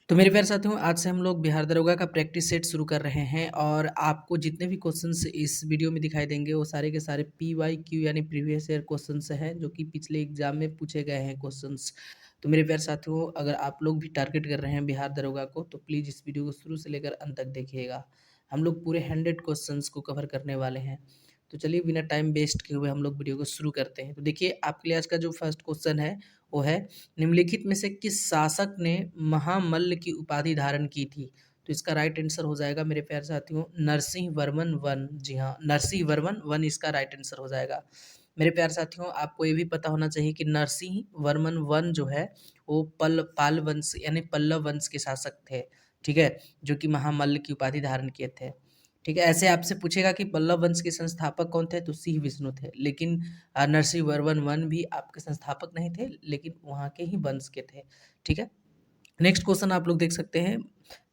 तो मेरे प्यारे साथियों, आज से हम लोग बिहार दरोगा का प्रैक्टिस सेट शुरू कर रहे हैं और आपको जितने भी क्वेश्चंस इस वीडियो में दिखाई देंगे वो सारे के सारे PYQ यानी प्रीवियस ईयर क्वेश्चंस हैं जो कि पिछले एग्जाम में पूछे गए हैं क्वेश्चंस। तो मेरे प्यारे साथियों, अगर आप लोग भी टारगेट कर रहे हैं बिहार दरोगा को तो प्लीज़ इस वीडियो को शुरू से लेकर अंत तक देखिएगा। हम लोग पूरे 100 क्वेश्चंस को कवर करने वाले हैं। तो चलिए बिना टाइम वेस्ट किए हुए हम लोग वीडियो को शुरू करते हैं। तो देखिए, आपके लिए आज का जो फर्स्ट क्वेश्चन है वो है, निम्नलिखित में से किस शासक ने महामल्ल की उपाधि धारण की थी? तो इसका राइट आंसर हो जाएगा मेरे प्यारे साथियों नरसिंह वर्मन वन। जी हाँ, नरसिंह वर्मन वन इसका राइट आंसर हो जाएगा। मेरे प्यारे साथियों, आपको ये भी पता होना चाहिए कि नरसिंह वर्मन वन जो है वो पाल वंश यानी पल्लव वंश के शासक थे। ठीक है, जो कि महामल्ल की उपाधि धारण किए थे। ठीक है, ऐसे आपसे पूछेगा कि पल्लव वंश के संस्थापक कौन थे, तो सिंह विष्णु थे। लेकिन नरसिंह वर्मन वन भी आपके संस्थापक नहीं थे, लेकिन वहाँ के ही वंश के थे। ठीक है, नेक्स्ट क्वेश्चन आप लोग देख सकते हैं,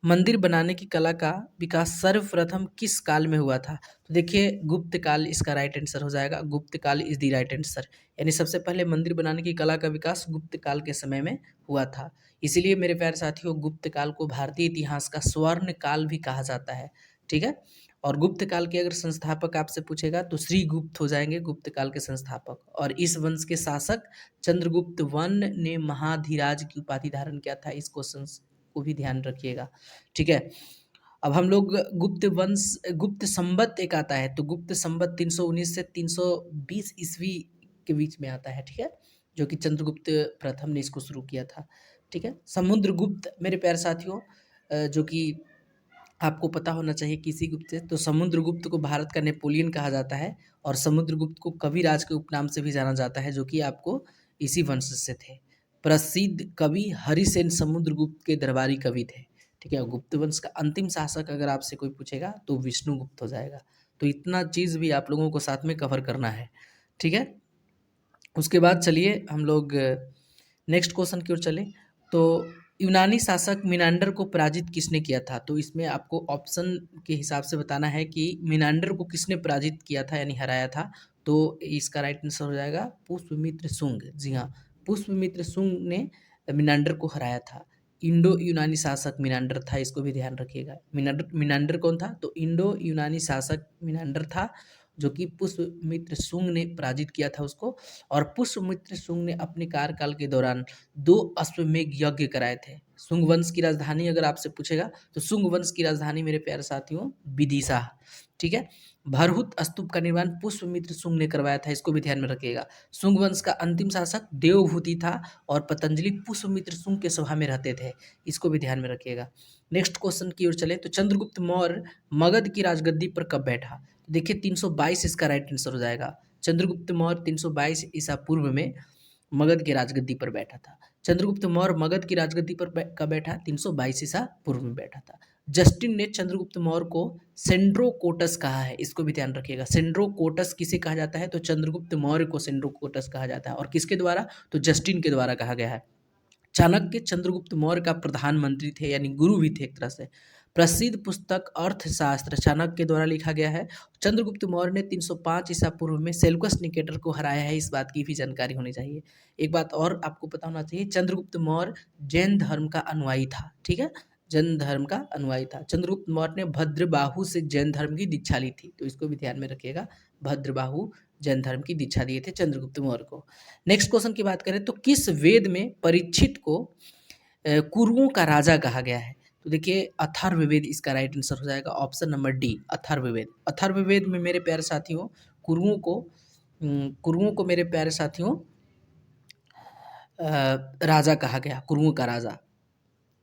मंदिर बनाने की कला का विकास सर्वप्रथम किस काल में हुआ था? तो देखिए, गुप्त काल इसका राइट आंसर हो जाएगा। गुप्त काल इज द राइट आंसर, यानी सबसे पहले मंदिर बनाने की कला का विकास गुप्त काल के समय में हुआ था। इसीलिए मेरे प्यारे साथियों, गुप्त काल को भारतीय इतिहास का स्वर्ण काल भी कहा जाता है। ठीक है, और गुप्त काल के अगर संस्थापक आपसे पूछेगा तो श्री गुप्त हो जाएंगे गुप्त काल के संस्थापक। और इस वंश के शासक चंद्रगुप्त वन ने महाधीराज की उपाधि धारण किया था। इस क्वेश्चन को भी ध्यान रखिएगा। ठीक है, अब हम लोग गुप्त वंश, गुप्त संवत एक आता है, तो गुप्त संवत 319 से 320 ईस्वी के बीच में आता है। ठीक है, जो कि चंद्रगुप्त प्रथम ने इसको शुरू किया था। ठीक है, समुद्रगुप्त मेरे प्यारे साथियों, जो कि आपको पता होना चाहिए किसी गुप्त से, तो समुद्रगुप्त को भारत का नेपोलियन कहा जाता है और समुद्रगुप्त को कविराज के उपनाम से भी जाना जाता है, जो कि आपको इसी वंश से थे। प्रसिद्ध कवि हरिसेन समुद्रगुप्त के दरबारी कवि थे। ठीक है, गुप्त वंश का अंतिम शासक अगर आपसे कोई पूछेगा तो विष्णुगुप्त हो जाएगा। तो इतना चीज़ भी आप लोगों को साथ में कवर करना है। ठीक है, उसके बाद चलिए हम लोग नेक्स्ट क्वेश्चन की ओर चले। तो यूनानी शासक मिनांडर को पराजित किसने किया था? तो इसमें आपको ऑप्शन के हिसाब से बताना है कि मिनांडर को किसने पराजित किया था यानी हराया था। तो इसका राइट आंसर हो जाएगा पुष्यमित्र शुंग। जी हाँ, पुष्यमित्र शुंग ने मिनांडर को हराया था। इंडो यूनानी शासक मिनांडर था, इसको भी ध्यान रखिएगा। मिनांडर मिनांडर कौन था? तो इंडो यूनानी शासक मिनांडर था, जो कि पुष्यमित्र शुंग ने पराजित किया था उसको। और पुष्यमित्र शुंग ने अपने कार्यकाल के दौरान 2 अश्वमेध यज्ञ कराए थे। शुंग वंश की राजधानी अगर आपसे पूछेगा तो शुंग वंश की राजधानी मेरे प्यारे साथियों विदिशा। ठीक है, भरहुत स्तूप का निर्माण पुष्यमित्र शुंग ने करवाया था, इसको भी ध्यान में रखिएगा। शुंग वंश का अंतिम शासक देवभूति था और पतंजलि पुष्यमित्र शुंग के सभा में रहते थे, इसको भी ध्यान में रखिएगा। नेक्स्ट क्वेश्चन की ओर चले, तो चंद्रगुप्त मौर्य मगध की राजगद्दी पर कब बैठा? देखिए 322 इसका राइट आंसर हो जाएगा। चंद्रगुप्त मौर्य 322 ईसा पूर्व में मगध की राजगद्दी पर बैठा था। चंद्रगुप्त मौर्य मगध की राजगद्दी पर कब बैठा? 322 ईसा पूर्व में बैठा था। जस्टिन ने चंद्रगुप्त मौर्य को सेंड्रोकोटस कहा है, इसको भी ध्यान रखिएगा। सेंड्रोकोटस किसे कहा जाता है? तो चंद्रगुप्त मौर्य को सेंड्रोकोटस कहा जाता है। और किसके द्वारा? तो जस्टिन के द्वारा कहा गया है। चाणक्य चंद्रगुप्त मौर्य का प्रधानमंत्री थे, यानी गुरु भी थे एक तरह से। प्रसिद्ध पुस्तक अर्थशास्त्र चाणक्य के द्वारा लिखा गया है। चंद्रगुप्त मौर्य ने 305 ईसा पूर्व में सेल्यूकस निकेटर को हराया है, इस बात की भी जानकारी होनी चाहिए। एक बात और आपको पता होना चाहिए, चंद्रगुप्त मौर्य जैन धर्म का अनुयायी था। ठीक है, जैन धर्म का अनुयायी था। चंद्रगुप्त मौर्य ने भद्रबाहु से जैन धर्म की दीक्षा ली थी, तो इसको भी ध्यान में रखिएगा। भद्रबाहु जैन धर्म की दीक्षा दिए थे चंद्रगुप्त मौर्य को। नेक्स्ट क्वेश्चन की बात करें तो किस वेद में परीक्षित को कुरुओं का राजा कहा गया है? तो देखिए अथर्ववेद इसका राइट आंसर हो जाएगा, option number D Atharvaveda. Atharvaveda में मेरे प्यारे साथियों कुरुओं को मेरे प्यारे साथियों राजा कहा गया, कुरुओं का राजा।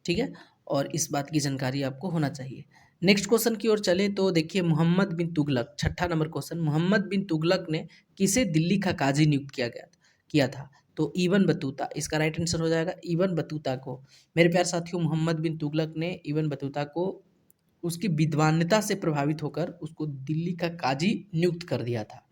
ठीक है, और इस बात की जानकारी आपको होना चाहिए। नेक्स्ट क्वेश्चन की ओर चले तो देखिए मोहम्मद बिन तुगलक, छठा नंबर क्वेश्चन, मोहम्मद बिन तुगलक ने किसे दिल्ली का काजी नियुक्त किया था? तो इबन बतूता इसका राइट आंसर हो जाएगा। इबन बतूता को मेरे प्यारे साथियों मोहम्मद बिन तुगलक ने इबन बतूता को उसकी विद्वानता से प्रभावित होकर उसको दिल्ली का काजी नियुक्त कर दिया था।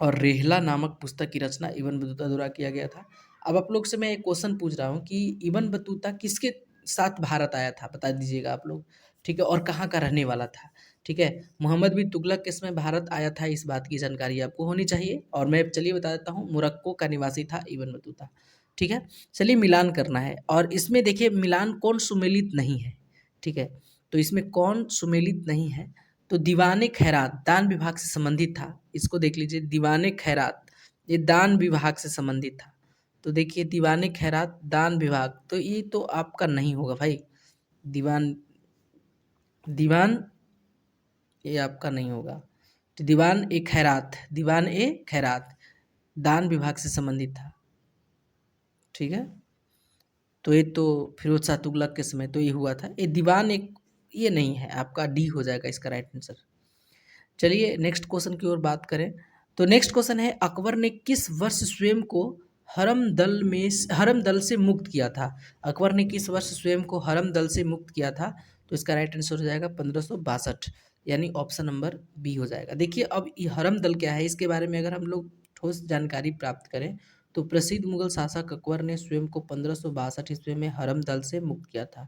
और रेहला नामक पुस्तक की रचना इबन बतूता द्वारा किया गया था। अब आप लोग से मैं एक क्वेश्चन पूछ रहा हूँ कि इबन बतूता किसके साथ भारत आया था, बता दीजिएगा आप लोग। ठीक है, और कहाँ का रहने वाला था? ठीक है, मोहम्मद बिन तुगलक किस में भारत आया था, इस बात की जानकारी आपको होनी चाहिए। और मैं चलिए बता देता हूँ, मोरक्को का निवासी था इबन बतूता। ठीक है। चलिए मिलान करना है और इसमें देखिए मिलान कौन सुमेलित नहीं है, ठीक है। तो इसमें कौन सुमेलित नहीं है, तो दीवाने खैरात दान विभाग से संबंधित था। इसको देख लीजिए, दीवाने खैरात ये दान विभाग से संबंधित था। तो देखिए दीवाने खैरात दान विभाग, तो ये तो आपका नहीं होगा भाई। दीवान दीवान ये आपका नहीं होगा। तो दीवान ए खैरात दान विभाग से संबंधित था, ठीक है। तो ये तो फिरोज शाह तुगलक के समय तो ये हुआ था। ये दीवान एक ये नहीं है, आपका डी हो जाएगा इसका राइट आंसर। चलिए नेक्स्ट क्वेश्चन की ओर बात करें। तो नेक्स्ट क्वेश्चन है, अकबर ने किस वर्ष स्वयं को हरम दल से मुक्त किया था? अकबर ने किस वर्ष स्वयं को हरम दल से मुक्त किया था? तो इसका राइट आंसर हो जाएगा 1562, यानी ऑप्शन नंबर बी हो जाएगा। देखिए अब ये हरम दल क्या है, इसके बारे में अगर हम लोग ठोस जानकारी प्राप्त करें तो प्रसिद्ध मुगल शासक अकबर ने स्वयं को 1562 ईस्वी में हरम दल से मुक्त किया था।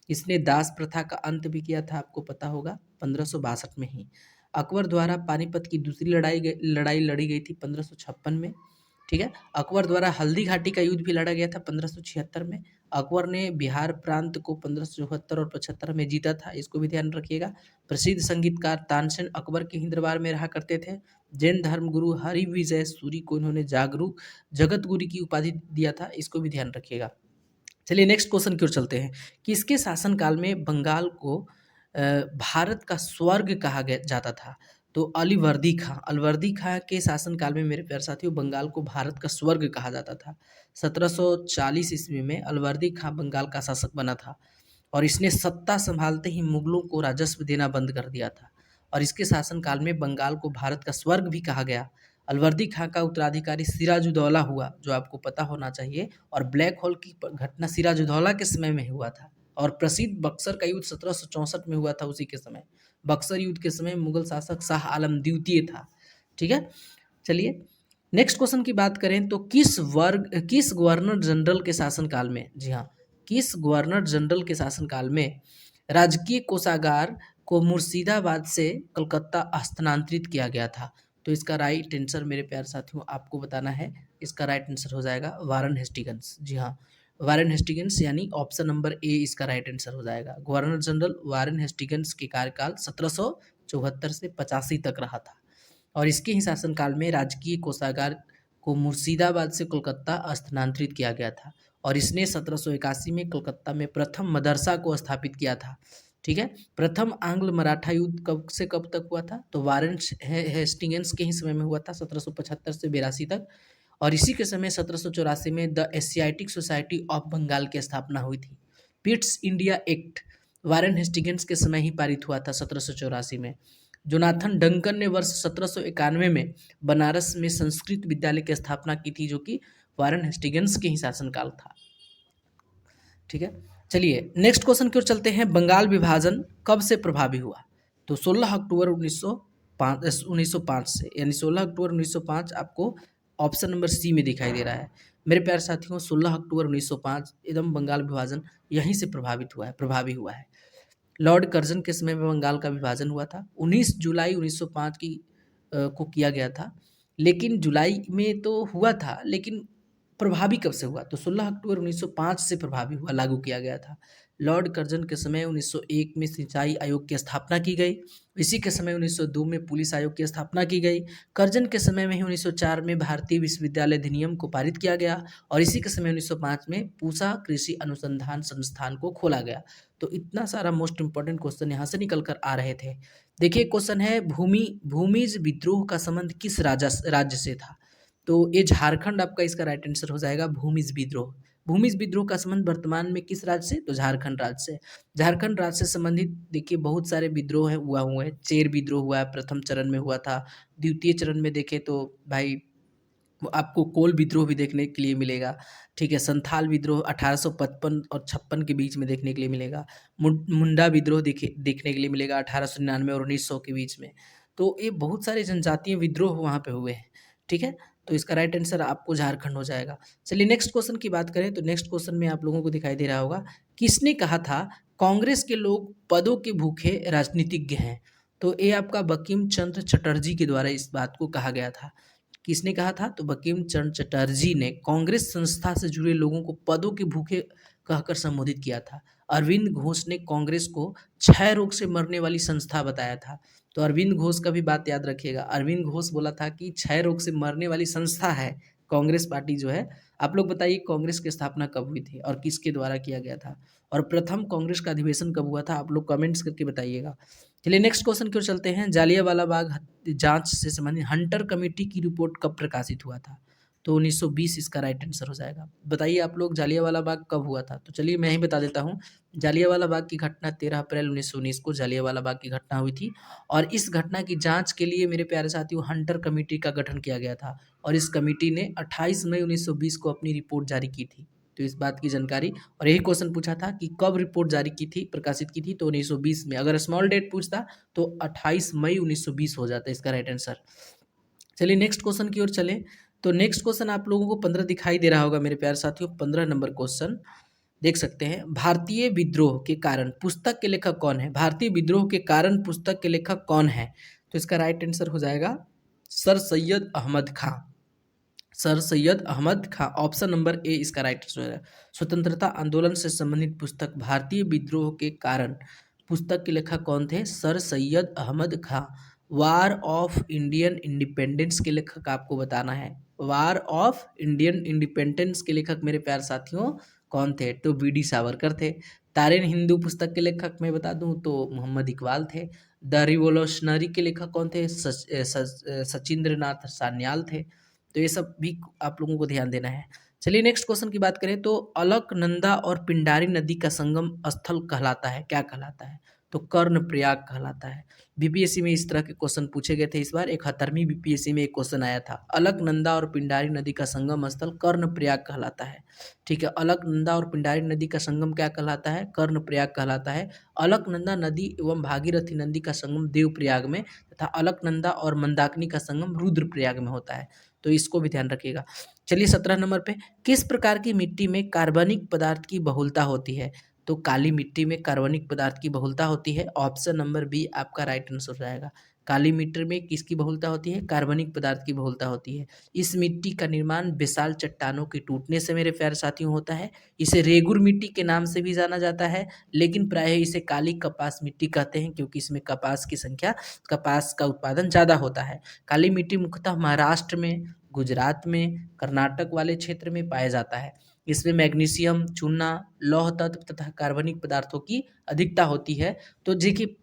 इसने दास प्रथा का अंत भी किया था, आपको पता होगा 1562 में ही। अकबर द्वारा पानीपत की दूसरी लड़ाई लड़ी गई थी 1556 में, ठीक है। अकबर द्वारा हल्दी घाटी का युद्ध भी लड़ा गया था 1576 में। अकबर ने बिहार प्रांत को 1574 और 75 में जीता था, इसको भी ध्यान रखिएगा। प्रसिद्ध संगीतकार तानसेन अकबर के ही दरबार में रहा करते थे। जैन धर्म गुरु हरिविजय सूरी को इन्होंने जागरूक जगत गुरु की उपाधि दिया था, इसको भी ध्यान रखिएगा। चलिए नेक्स्ट क्वेश्चन की ओर चलते हैं कि इसके शासनकाल में बंगाल को भारत का स्वर्ग कहा गया जाता था। तो अलवर्दी खां के शासनकाल में मेरे प्यारे साथियों बंगाल को भारत का स्वर्ग कहा जाता था। 1740 ईस्वी में अलवर्दी खां बंगाल का शासक बना था और इसने सत्ता संभालते ही मुगलों को राजस्व देना बंद कर दिया था और इसके शासनकाल में बंगाल को भारत का स्वर्ग भी कहा गया। अलवर्दी खां का उत्तराधिकारी सिराजुद्दौला हुआ, जो आपको पता होना चाहिए, और ब्लैक होल की घटना सिराजुद्दौला के समय में हुआ था और प्रसिद्ध बक्सर का युद्ध 1764 में हुआ था उसी के समय। बक्सर युद्ध के समय मुगल शासक शाह आलम द्वितीय था, ठीक है। चलिए नेक्स्ट क्वेश्चन की बात करें तो किस गवर्नर जनरल के शासनकाल में, जी हाँ, किस गवर्नर जनरल के शासनकाल में राजकीय कोषागार को मुर्शिदाबाद से कलकत्ता स्थानांतरित किया गया था? तो इसका राइट आंसर मेरे प्यारे साथियों आपको बताना है। इसका राइट आंसर हो जाएगा वारन हेस्टिंग्स। जी हाँ, वारन हेस्टिंग्स, यानी ऑप्शन नंबर ए इसका राइट आंसर हो जाएगा। गवर्नर जनरल वारन हेस्टिंग्स के कार्यकाल 1774 से 85 तक रहा था और इसके ही शासनकाल में राजकीय कोषागार को मुर्शिदाबाद से कोलकाता स्थानांतरित किया गया था और इसने 1781 में कोलकाता में प्रथम मदरसा को स्थापित किया था, ठीक है। प्रथम आंग्ल मराठा युद्ध कब से कब तक हुआ था? तो वारन हेस्टिंग्स के ही समय में हुआ था, 1775 से 82 तक। और इसी के समय 1784 में the Asiatic Society of Bengal की स्थापना हुई थी। Pitt's India Act Warren Hastings के समय ही पारित हुआ था 1784 में। जोनाथन डंकन ने वर्ष 1791 में बनारस में संस्कृत विद्यालय की स्थापना की थी, जो कि वारन हेस्टिंग्स के ही शासनकाल था, ठीक है। चलिए नेक्स्ट क्वेश्चन की ओर चलते हैं। बंगाल विभाजन कब से प्रभावी हुआ? तो 16 अक्टूबर 1905 से, यानी 16 अक्टूबर 1905 आपको ऑप्शन नंबर सी में दिखाई दे रहा है। मेरे प्यारे साथियों 16 अक्टूबर 1905 एकदम बंगाल विभाजन यहीं से प्रभावी हुआ है। लॉर्ड कर्जन के समय में बंगाल का विभाजन हुआ था। 19 जुलाई 1905 को किया गया था, लेकिन जुलाई में तो हुआ था, लेकिन प्रभावी कब से हुआ? तो 16 अक्टूबर 1905 से प्रभावी हुआ, लागू किया गया था। लॉर्ड कर्जन के समय 1901 में सिंचाई आयोग की स्थापना की गई। इसी के समय 1902 में पुलिस आयोग की स्थापना की गई। कर्जन के समय में ही 1904 में भारतीय विश्वविद्यालय अधिनियम को पारित किया गया और इसी के समय 1905 में पूसा कृषि अनुसंधान संस्थान को खोला गया। तो इतना सारा मोस्ट इंपॉर्टेंट क्वेश्चन यहाँ से निकल कर आ रहे थे। देखिए क्वेश्चन है, भूमिज विद्रोह का संबंध किस राज्य से था? तो ये झारखंड आपका इसका राइट आंसर हो जाएगा। भूमिज विद्रोह का संबंध वर्तमान में किस राज्य से? तो झारखंड राज्य से। झारखंड राज्य से संबंधित देखिए बहुत सारे विद्रोह हुए हैं। चेर विद्रोह हुआ है, प्रथम चरण में हुआ था। द्वितीय चरण में देखें तो भाई आपको कोल विद्रोह भी देखने के लिए मिलेगा, ठीक है। संथाल विद्रोह 1855 और 56 के बीच में देखने के लिए मिलेगा। मुंडा विद्रोह देखने के लिए मिलेगा 1899 और 1900 के बीच में। तो ये बहुत सारे जनजातीय विद्रोह वहाँ पे हुए हैं, ठीक है। तो इसका राइट आंसर आपको झारखंड हो जाएगा। चलिए नेक्स्ट क्वेश्चन की बात करें तो नेक्स्ट क्वेश्चन में आप लोगों को दिखाई दे रहा होगा, किसने कहा था कांग्रेस के लोग पदों के भूखे राजनीतिज्ञ हैं? तो ये आपका बंकिम चंद्र चटर्जी के द्वारा इस बात को कहा गया था किसने कहा था? तो बंकिम चंद्र चटर्जी ने कांग्रेस संस्था से जुड़े लोगों को पदों के भूखे कहकर संबोधित किया था। अरविंद घोष ने कांग्रेस को क्षय रोग से मरने वाली संस्था बताया था। तो अरविंद घोष का भी बात याद रखिएगा। अरविंद घोष बोला था कि क्षय रोग से मरने वाली संस्था है कांग्रेस पार्टी जो है। आप लोग बताइए कांग्रेस की स्थापना कब हुई थी और किसके द्वारा किया गया था, और प्रथम कांग्रेस का अधिवेशन कब हुआ था? आप लोग कमेंट्स करके बताइएगा। चलिए नेक्स्ट क्वेश्चन की ओर चलते हैं। जालियांवाला बाग जांच से संबंधित हंटर कमेटी की रिपोर्ट कब प्रकाशित हुआ था? तो 1920 इसका राइट आंसर हो जाएगा। बताइए आप लोग जालियांवाला बाग कब हुआ था? तो चलिए मैं ही बता देता हूँ। जालियांवाला बाग की घटना 13 अप्रैल 1919 को जालियांवाला बाग की घटना हुई थी, और इस घटना की जांच के लिए मेरे प्यारे साथियों हंटर कमेटी का गठन किया गया था, और इस कमेटी ने 28 मई 1920 को अपनी रिपोर्ट जारी की थी। तो इस बात की जानकारी, और यही क्वेश्चन पूछा था कि कब रिपोर्ट जारी की थी, प्रकाशित की थी, तो 1920 में। अगर स्मॉल डेट पूछता तो 28 मई 1920 हो जाता इसका राइट आंसर। चलिए नेक्स्ट क्वेश्चन की ओर चलें। तो नेक्स्ट क्वेश्चन आप लोगों को 15 दिखाई दे रहा होगा मेरे प्यारे साथियों। 15 नंबर क्वेश्चन देख सकते हैं। भारतीय विद्रोह के कारण पुस्तक के लेखक कौन है? भारतीय विद्रोह के कारण पुस्तक के लेखक कौन है? तो इसका राइट आंसर हो जाएगा sir Syed Ahmad Khan. Sir Syed Ahmad Khan, option number A इसका राइट आंसर है। स्वतंत्रता आंदोलन से संबंधित पुस्तक भारतीय विद्रोह के कारण पुस्तक के लेखक कौन थे? Sir Syed Ahmad Khan. War of Indian independence के लेखक आपको बताना है। वार ऑफ इंडियन इंडिपेंडेंस के लेखक मेरे प्यारे साथियों कौन थे? तो बी डी सावरकर थे। तारेन हिंदू पुस्तक के लेखक मैं बता दूं तो मोहम्मद इकबाल थे। द रिवोल्यूशनरी के लेखक कौन थे? सचिंद्र नाथ सान्याल थे। तो ये सब भी आप लोगों को ध्यान देना है। चलिए नेक्स्ट क्वेश्चन की बात करें तो अलकनंदा और पिंडारी नदी का संगम स्थल कहलाता है, क्या कहलाता है? तो कर्णप्रयाग कहलाता है। बीपीएससी में इस तरह के क्वेश्चन पूछे गए थे। इस बार 71वीं बीपीएससी में एक क्वेश्चन आया था। अलकनंदा और पिंडारी नदी का संगम स्थल कर्णप्रयाग कहलाता है। ठीक है, अलकनंदा और पिंडारी नदी का संगम क्या कहलाता है? कर्णप्रयाग कहलाता है। अलकनंदा नदी एवं भागीरथी नदी का संगम देवप्रयाग में तथा अलकनंदा और मंदाकिनी का संगम रुद्रप्रयाग में होता है। तो इसको भी ध्यान रखिएगा। चलिए 17 नंबर पे, किस प्रकार की मिट्टी में कार्बनिक पदार्थ की बहुलता होती है? तो काली मिट्टी में कार्बनिक पदार्थ की बहुलता होती है। ऑप्शन नंबर बी आपका राइट आंसर हो जाएगा। काली मिट्टी में किसकी बहुलता होती है? कार्बनिक पदार्थ की बहुलता होती है। इस मिट्टी का निर्माण विशाल चट्टानों के टूटने से मेरे प्यारे साथियों होता है। इसे रेगुर मिट्टी के नाम से भी जाना जाता है, लेकिन प्रायः इसे काली कपास मिट्टी कहते हैं क्योंकि इसमें कपास का उत्पादन ज़्यादा होता है। काली मिट्टी मुख्यतः महाराष्ट्र में, गुजरात में, कर्नाटक वाले क्षेत्र में पाया जाता है। इसमें मैग्नीशियम, चूना, लौह तत्व तथा कार्बनिक पदार्थों की अधिकता होती है। तो देखिए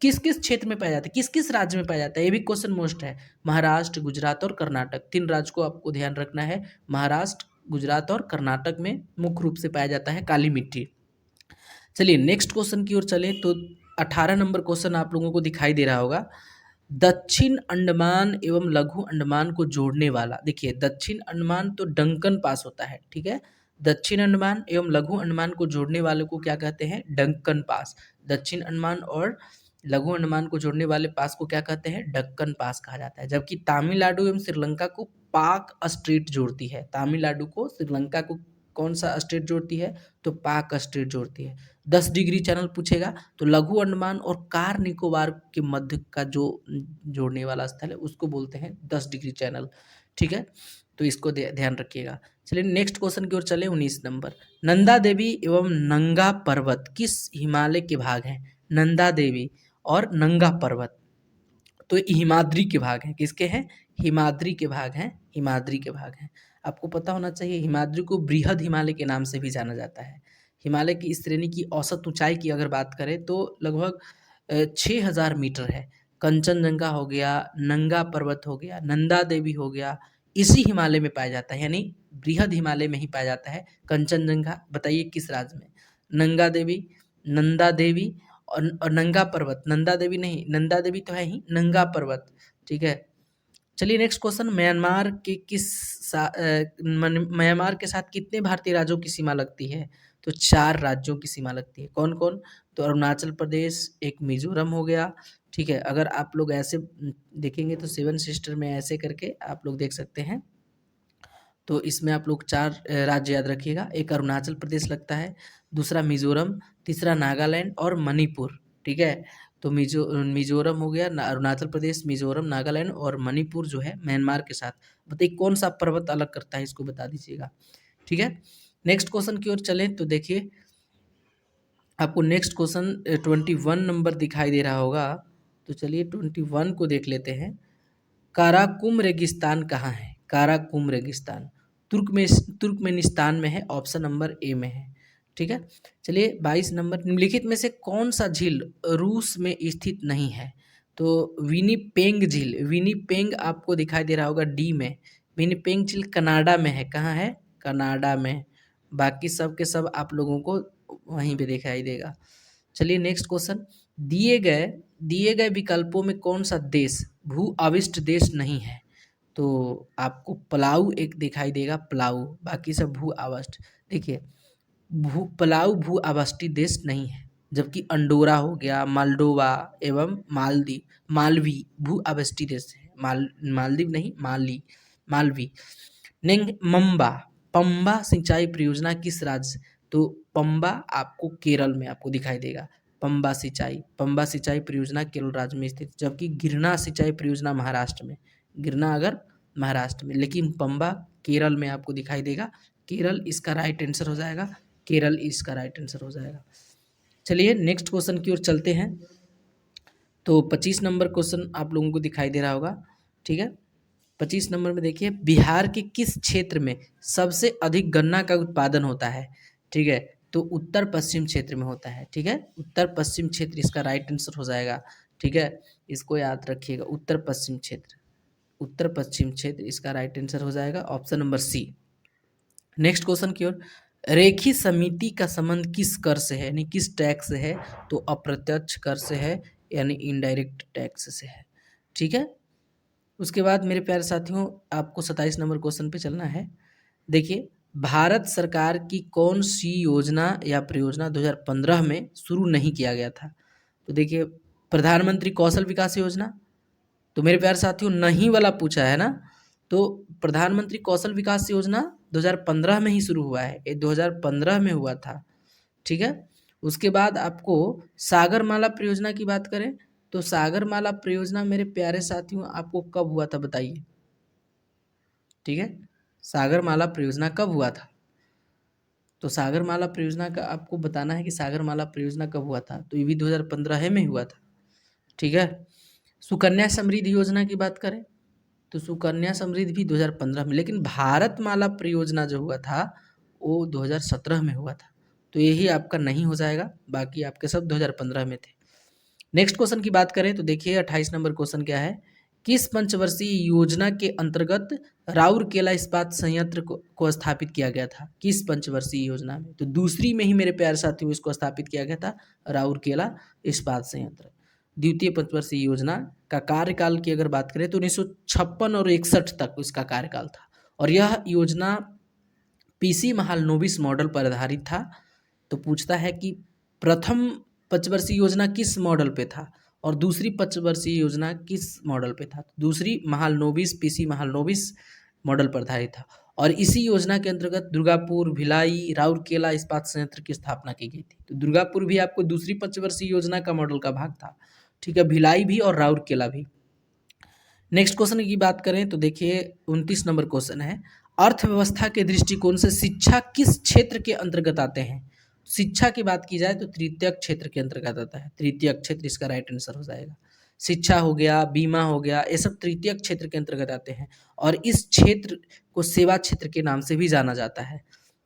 किस किस क्षेत्र में पाया जाता है, किस किस राज्य में पाया जाता है, ये भी क्वेश्चन मोस्ट है। महाराष्ट्र, गुजरात और कर्नाटक, 3 राज्य को आपको ध्यान रखना है। महाराष्ट्र, गुजरात और कर्नाटक में मुख्य रूप से पाया जाता है काली मिट्टी। चलिए नेक्स्ट क्वेश्चन की ओर चले तो 18 नंबर क्वेश्चन आप लोगों को दिखाई दे रहा होगा। दक्षिण अंडमान एवं लघु अंडमान को जोड़ने वाला, देखिए दक्षिण अंडमान तो डंकन पास होता है, ठीक है। दक्षिण अंडमान एवं लघु अंडमान को जोड़ने वाले को क्या कहते हैं? Duncan pass. दक्षिण अंडमान और लघु अंडमान को जोड़ने वाले पास को क्या कहते हैं? डक्कन पास कहा जाता है। जबकि तमिलनाडु एवं श्रीलंका को पाक स्ट्रेट जोड़ती है। तमिलनाडु को श्रीलंका को कौन सा स्टेट जोड़ती है? तो पाक स्टेट जोड़ती है। 10 डिग्री चैनल पूछेगा तो लघु अंडमान और कार निकोबार के मध्य का जो जोड़ने वाला स्थल है उसको बोलते हैं 10 डिग्री चैनल, ठीक है। तो इसको ध्यान रखिएगा। चलिए नेक्स्ट क्वेश्चन की ओर चले। 19 नंबर, नंदा देवी एवं नंगा पर्वत किस हिमालय के भाग हैं? नंदा देवी और नंगा पर्वत तो हिमाद्री के भाग हैं। किसके हैं? हिमाद्री के भाग हैं। हिमाद्री के भाग हैं। आपको पता होना चाहिए हिमाद्री को बृहद हिमालय के नाम से भी जाना जाता है। हिमालय की इस श्रेणी की औसत ऊंचाई की अगर बात करें तो लगभग 6000 मीटर है। कंचनजंगा हो गया, नंगा पर्वत हो गया, नंदा देवी हो गया, इसी हिमालय में पाया जाता है, यानी बृहद हिमालय में ही पाया जाता है कंचनजंगा। बताइए किस राज्य में? नंगा देवी, नंदा देवी और नंगा पर्वत। नंदा देवी नहीं, नंदा देवी तो है ही, नंगा पर्वत, ठीक है। चलिए नेक्स्ट क्वेश्चन, म्यांमार के साथ कितने भारतीय राज्यों की सीमा लगती है? तो 4 राज्यों की सीमा लगती है। कौन कौन? तो अरुणाचल प्रदेश, एक मिजोरम हो गया, ठीक है। अगर आप लोग ऐसे देखेंगे तो 7 सिस्टर में ऐसे करके आप लोग देख सकते हैं। तो इसमें आप लोग 4 राज्य याद रखिएगा। एक अरुणाचल प्रदेश लगता है, दूसरा मिजोरम, तीसरा नागालैंड और मणिपुर, ठीक है। तो मिजोरम हो गया, अरुणाचल प्रदेश, मिजोरम, नागालैंड और मणिपुर जो है म्यांमार के साथ। बताइए कौन सा पर्वत अलग करता है, इसको बता दीजिएगा। ठीक है, नेक्स्ट क्वेश्चन की ओर चलें तो देखिए आपको नेक्स्ट क्वेश्चन 21 नंबर दिखाई दे रहा होगा। तो चलिए 21 को देख लेते हैं। काराकुम रेगिस्तान कहाँ है? काराकुम रेगिस्तान तुर्कमेनिस्तान में है, ऑप्शन नंबर ए में है। ठीक है, चलिए 22 नंबर, निम्नलिखित में से कौन सा झील रूस में स्थित नहीं है? तो विनिपेग झील, विनिपेग आपको दिखाई दे रहा होगा डी में। विनिपेग झील कनाडा में है। कहाँ है? कनाडा में। बाकी सब के सब आप लोगों को वहीं पे दिखाई देगा। चलिए नेक्स्ट क्वेश्चन, दिए गए विकल्पों में कौन सा देश भू आविष्ट देश नहीं है? तो आपको पलाऊ एक दिखाई देगा, पलाऊ, बाकी सब भू आविष्ट। देखिए पलाऊ भू आविष्ट देश नहीं है, जबकि अंडोरा हो गया, मालडोवा एवं मालवी भू आविष्ट देश है। मालदीव नहीं, मालवी। पंबा सिंचाई परियोजना किस राज्य? तो पंबा आपको केरल में आपको दिखाई देगा। पंबा सिंचाई परियोजना केरल राज्य में स्थित, जबकि गिरना सिंचाई परियोजना महाराष्ट्र में। गिरना अगर महाराष्ट्र में, लेकिन पंबा केरल में आपको दिखाई देगा। केरल इसका राइट आंसर हो जाएगा। केरल इसका राइट आंसर हो जाएगा। चलिए नेक्स्ट क्वेश्चन की ओर चलते हैं। तो 25 नंबर क्वेश्चन आप लोगों को दिखाई दे रहा होगा। ठीक है, 25 नंबर में देखिए, बिहार के किस क्षेत्र में सबसे अधिक गन्ना का उत्पादन होता है? ठीक है, तो उत्तर पश्चिम क्षेत्र में होता है। ठीक है, उत्तर पश्चिम क्षेत्र इसका राइट आंसर हो जाएगा। ठीक है, इसको याद रखिएगा, उत्तर पश्चिम क्षेत्र इसका राइट आंसर हो जाएगा, option number C. Next question की ओर, रेखी समिति का संबंध किस कर से है, यानी किस टैक्स से है? तो अप्रत्यक्ष कर से है, यानी इनडायरेक्ट टैक्स से है। ठीक है, उसके बाद मेरे प्यारे साथियों आपको 27 नंबर क्वेश्चन पे चलना है। देखिए भारत सरकार की कौन सी योजना या परियोजना 2015 में शुरू नहीं किया गया था? तो देखिए प्रधानमंत्री कौशल विकास योजना। तो मेरे प्यारे साथियों नहीं वाला पूछा है ना, तो प्रधानमंत्री कौशल विकास योजना 2015 में ही शुरू हुआ है, ये 2015 में हुआ था। ठीक है, उसके बाद आपको सागरमाला परियोजना की बात करें तो सागरमाला परियोजना मेरे प्यारे साथियों आपको कब हुआ था बताइए? ठीक है, सागरमाला परियोजना कब हुआ था? तो सागरमाला परियोजना का आपको बताना है कि सागरमाला परियोजना कब हुआ था, तो ये भी 2015 में हुआ था। ठीक है, सुकन्या समृद्धि योजना की बात करें तो सुकन्या समृद्धि भी 2015 में, लेकिन भारतमाला परियोजना जो हुआ था वो 2017 में हुआ था। तो यही आपका नहीं हो जाएगा, बाकी आपके सब 2015 में थे। नेक्स्ट क्वेश्चन की बात करें तो देखिए 28 नंबर क्वेश्चन क्या है, किस पंचवर्षीय योजना के अंतर्गत राउरकेला इस्पात संयंत्र को स्थापित किया गया था? किस पंचवर्षीय योजना में? तो दूसरी में ही मेरे प्यारे साथियों इसको स्थापित किया गया था, राउरकेला इस्पात संयंत्र। द्वितीय पंचवर्षीय योजना का कार्यकाल की अगर बात करें तो 1956 और 61 तक इसका कार्यकाल था, और यह योजना पीसी महालनोबिस मॉडल पर आधारित था। तो पूछता है कि प्रथम पंचवर्षीय योजना किस मॉडल पे था और दूसरी पंचवर्षीय योजना किस मॉडल पे था? दूसरी महालनोबिस, पीसी महालनोबिस मॉडल पर आधारित था, और इसी योजना के अंतर्गत दुर्गापुर, भिलाई, राउरकेला इस्पात संयंत्र की स्थापना की गई थी। तो दुर्गापुर भी आपको दूसरी पंचवर्षीय योजना का मॉडल का भाग था। ठीक है, भिलाई भी और राउरकेला भी। नेक्स्ट क्वेश्चन की बात करें तो देखिए 29 नंबर क्वेश्चन है, अर्थव्यवस्था के दृष्टिकोण से शिक्षा किस क्षेत्र के अंतर्गत आते हैं? शिक्षा की बात की जाए तो तृतीयक क्षेत्र के अंतर्गत आता है। तृतीयक क्षेत्र इसका राइट आंसर हो जाएगा। शिक्षा हो गया, बीमा हो गया, ये सब तृतीयक क्षेत्र के अंतर्गत आते हैं, और इस क्षेत्र को सेवा क्षेत्र के नाम से भी जाना जाता है।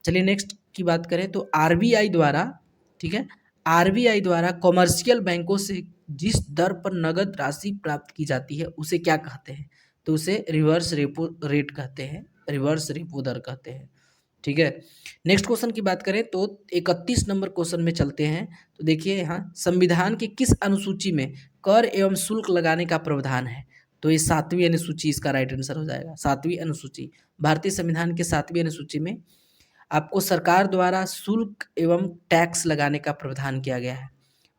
चलिए नेक्स्ट की बात करें तो आरबीआई द्वारा, ठीक है, आरबीआई द्वारा कॉमर्शियल बैंकों से जिस दर पर नगद राशि प्राप्त की जाती है उसे क्या कहते हैं? तो उसे रिवर्स रेपो रेट कहते हैं, रिवर्स रेपो दर कहते हैं। ठीक है, नेक्स्ट क्वेश्चन की बात करें तो 31 नंबर क्वेश्चन में चलते हैं। तो देखिए यहाँ संविधान के किस अनुसूची में कर एवं शुल्क लगाने का प्रावधान है? तो ये 7वीं अनुसूची इसका राइट आंसर हो जाएगा। 7वीं अनुसूची, भारतीय संविधान के 7वीं अनुसूची में आपको सरकार द्वारा शुल्क एवं टैक्स लगाने का प्रावधान किया गया है।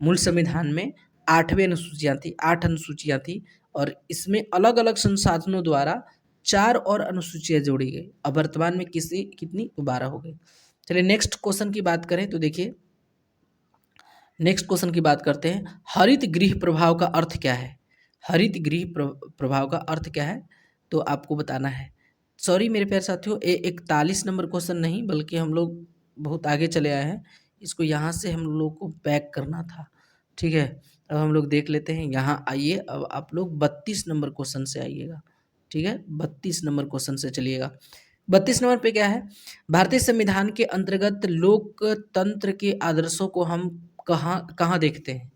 मूल संविधान में 8वीं अनुसूचियाँ थी, 8 अनुसूचियाँ थी, और इसमें अलग अलग संसाधनों द्वारा 4 और अनुसूचियाँ जोड़ी गई। अब वर्तमान में कितनी? 12 हो गई। चलिए नेक्स्ट क्वेश्चन की बात करें तो देखिए नेक्स्ट क्वेश्चन की बात करते हैं, हरित गृह प्रभाव का अर्थ क्या है? हरित गृह प्रभाव का अर्थ क्या है, तो आपको बताना है। सॉरी मेरे प्यारे साथियों, 41 नंबर क्वेश्चन नहीं, बल्कि हम लोग बहुत आगे चले आए हैं। इसको यहाँ से हम लोग को बैक करना था, ठीक है। अब हम लोग देख लेते हैं, यहाँ आइए। अब आप लोग 32 नंबर क्वेश्चन से आइएगा, ठीक है। 32 नंबर क्वेश्चन से चलिएगा। 32 नंबर पे क्या है, भारतीय संविधान के अंतर्गत लोकतंत्र के आदर्शों को हम कहाँ कहाँ देखते हैं?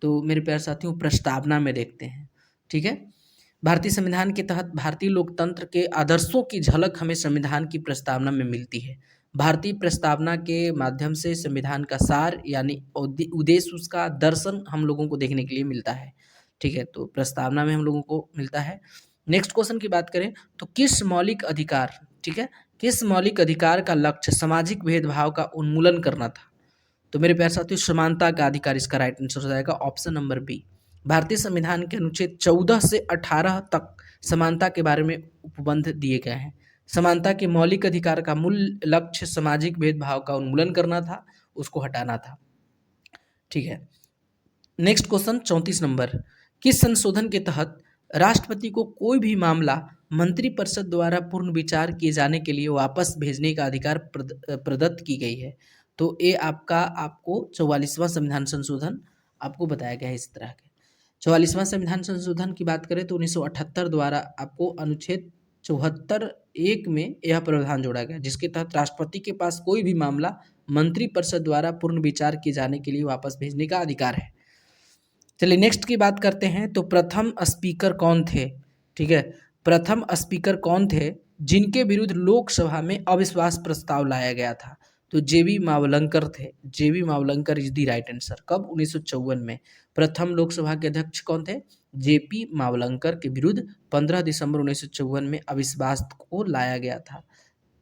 तो मेरे प्यारे साथियों, प्रस्तावना में देखते हैं, ठीक है। भारतीय संविधान के तहत भारतीय लोकतंत्र के आदर्शों की झलक हमें संविधान की प्रस्तावना में मिलती है। भारतीय प्रस्तावना के माध्यम से संविधान का सार यानी उद्देश्य, उसका दर्शन हम लोगों को देखने के लिए मिलता है, ठीक है। तो प्रस्तावना में हम लोगों को मिलता है। नेक्स्ट क्वेश्चन की बात करें तो किस मौलिक अधिकार, ठीक है, किस मौलिक अधिकार का लक्ष्य सामाजिक भेदभाव का उन्मूलन करना था? तो मेरे प्यारे साथियों, समानता का अधिकार इसका राइट आंसर हो जाएगा, ऑप्शन नंबर बी। भारतीय संविधान के अनुच्छेद 14 से 18 तक समानता के बारे में उपबंध दिए गए हैं। समानता के मौलिक अधिकार का मूल लक्ष्य सामाजिक भेदभाव का उन्मूलन करना था, उसको हटाना था, ठीक है। नेक्स्ट क्वेश्चन 34 नंबर, किस संशोधन के तहत राष्ट्रपति को कोई भी मामला मंत्रिपरिषद द्वारा पूर्ण विचार किए जाने के लिए वापस भेजने का अधिकार प्रदत्त की गई है? तो ये आपका आपको 44वां संविधान संशोधन आपको बताया गया है इस तरह के। 44वां संविधान संशोधन की बात करें तो 1978 द्वारा आपको अनुच्छेद 74(1) में यह प्रावधान जोड़ा गया, जिसके तहत राष्ट्रपति के पास कोई भी मामला मंत्रिपरिषद द्वारा पूर्ण विचार किए जाने के लिए वापस भेजने का अधिकार है। चलिए नेक्स्ट की बात करते हैं, तो प्रथम स्पीकर कौन थे? ठीक है, प्रथम स्पीकर कौन थे जिनके विरुद्ध लोकसभा में अविश्वास प्रस्ताव लाया गया था? तो जेबी मावलंकर थे। JB Mavalankar is the right answer. कब? 1954 में। प्रथम लोकसभा के अध्यक्ष कौन थे? जेपी मावलंकर के विरुद्ध 15 दिसंबर 1954 में अविश्वास को लाया गया था,